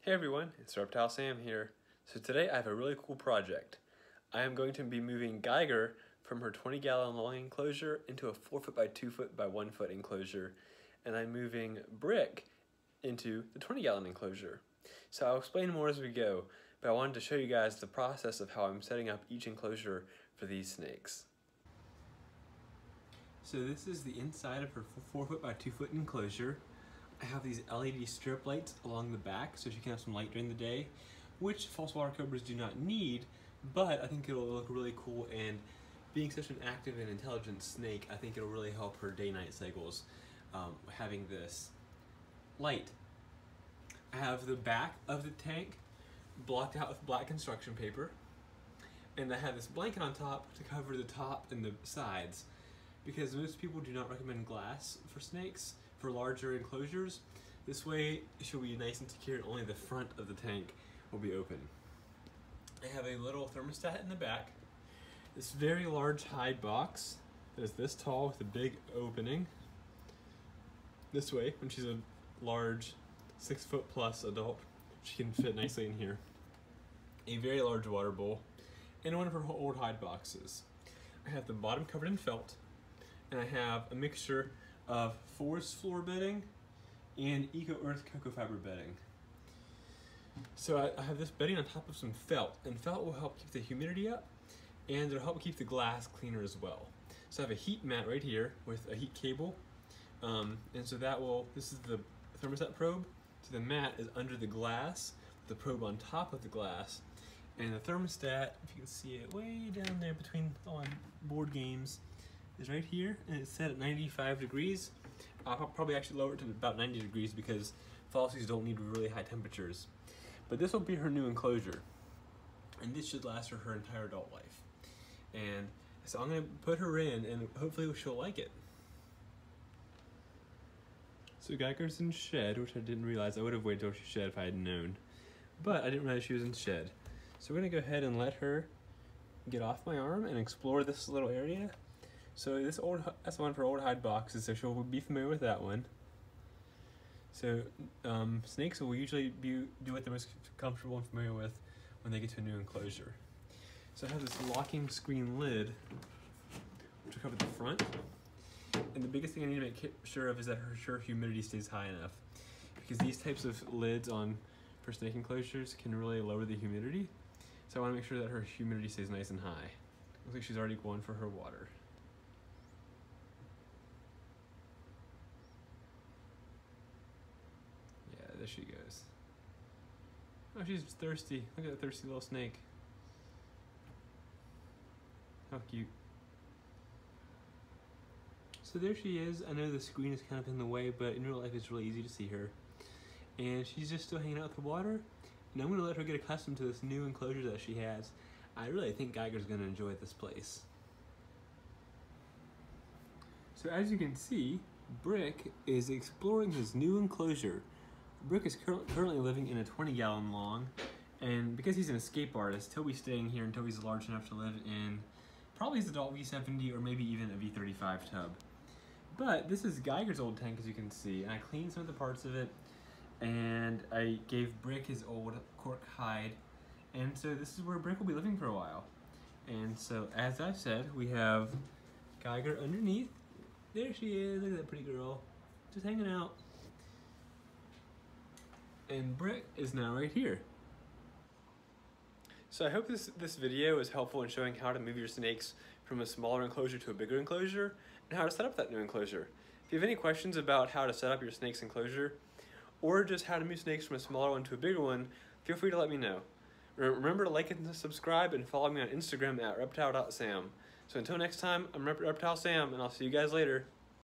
Hey everyone, it's Reptile Sam here. So today I have a really cool project. I am going to be moving Geiger from her 20-gallon long enclosure into a 4 foot by 2 foot by 1 foot enclosure, and I'm moving Brick into the 20-gallon enclosure. So I'll explain more as we go, but I wanted to show you guys the process of how I'm setting up each enclosure for these snakes. So this is the inside of her 4 foot by 2 foot enclosure. I have these LED strip lights along the back so she can have some light during the day, which false water cobras do not need, but I think it'll look really cool, and being such an active and intelligent snake, I think it'll really help her day-night cycles having this light. I have the back of the tank blocked out with black construction paper, and I have this blanket on top to cover the top and the sides, because most people do not recommend glass for snakes for larger enclosures. This way she'll be nice and secure, and only the front of the tank will be open. I have a little thermostat in the back, this very large hide box that is this tall with a big opening. This way, when she's a large 6 foot plus adult, she can fit nicely in here. A very large water bowl, and one of her old hide boxes. I have the bottom covered in felt, and I have a mixture of forest floor bedding and eco-earth cocoa fiber bedding. So I have this bedding on top of some felt, and felt will help keep the humidity up, and it'll help keep the glass cleaner as well. So I have a heat mat right here with a heat cable, and so this is the thermostat probe. So the mat is under the glass, the probe on top of the glass, and the thermostat, if you can see it way down there between on board games, is right here, and it's set at 95 degrees. I'll probably actually lower it to about 90 degrees because falsies don't need really high temperatures. But this will be her new enclosure, and this should last her entire adult life. And so I'm gonna put her in, and hopefully she'll like it. So Geiger's in shed, which I didn't realize. I would have waited till she shed if I had known, but I didn't realize she was in shed. So we're gonna go ahead and let her get off my arm and explore this little area. So that's one of her old hide boxes, so she'll be familiar with that one. So snakes will usually do what they're most comfortable and familiar with when they get to a new enclosure. So I have this locking screen lid, which will cover the front. And the biggest thing I need to make sure of is that her humidity stays high enough, because these types of lids for snake enclosures can really lower the humidity. So I want to make sure that her humidity stays nice and high. Looks like she's already going for her water. Yeah, there she goes. Oh, she's thirsty. Look at that thirsty little snake. How cute. So there she is. I know the screen is kind of in the way, but in real life it's really easy to see her. And she's just still hanging out with the water. And I'm going to let her get accustomed to this new enclosure that she has. I really think Geiger's going to enjoy this place. So as you can see, Brick is exploring his new enclosure. Brick is currently living in a 20-gallon long, and because he's an escape artist, he'll be staying here until he's large enough to live in probably his adult V70 or maybe even a V35 tub. But this is Geiger's old tank, as you can see, and I cleaned some of the parts of it, and I gave Brick his old cork hide, and so this is where Brick will be living for a while. And so, as I said, we have Geiger underneath. There she is, look at that pretty girl, just hanging out. And Brick is now right here. So I hope this video is helpful in showing how to move your snakes from a smaller enclosure to a bigger enclosure, and how to set up that new enclosure. If you have any questions about how to set up your snake's enclosure, or just how to move snakes from a smaller one to a bigger one, feel free to let me know. Remember to like and subscribe, and follow me on Instagram at reptile.sam. So until next time, I'm Reptile Sam, and I'll see you guys later.